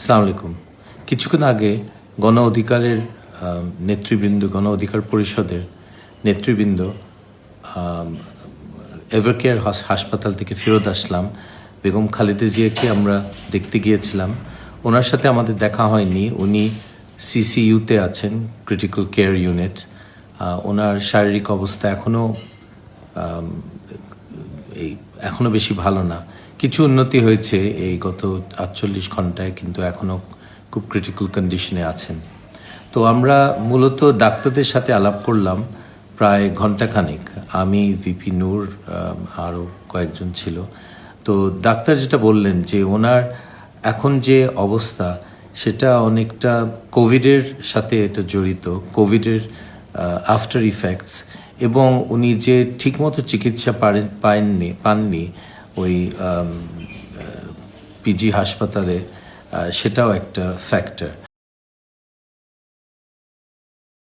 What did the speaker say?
আসসালামু আলাইকুম। কিছুক্ষণ আগে গণ অধিকারের নেতৃবৃন্দ, গণ অধিকার পরিষদের নেতৃবৃন্দ এভারকেয়ার হাসপাতাল থেকে ফেরত আসলাম। বেগম খালেদা জিয়াকে আমরা দেখতে গিয়েছিলাম। ওনার সাথে আমাদের দেখা হয়নি। উনি সিসিইউতে আছেন, ক্রিটিক্যাল কেয়ার ইউনিট। ওনার শারীরিক অবস্থা এখনো বেশি ভালো না। কিছু উন্নতি হয়েছে এই গত 48 ঘন্টায়, কিন্তু এখনও খুব ক্রিটিক্যাল কন্ডিশনে আছেন। তো আমরা মূলত ডাক্তারদের সাথে আলাপ করলাম প্রায় ঘন্টাখানেক। আমি, ভিপি নূর, আরও কয়েকজন ছিল। তো ডাক্তার যেটা বললেন যে ওনার এখন যে অবস্থা সেটা অনেকটা কোভিডের সাথে এটা জড়িত, কোভিডের আফটার ইফেক্টস, এবং উনি যে ঠিকমতো চিকিৎসা পাননি ওই পিজি হাসপাতালে, সেটাও একটা ফ্যাক্টর।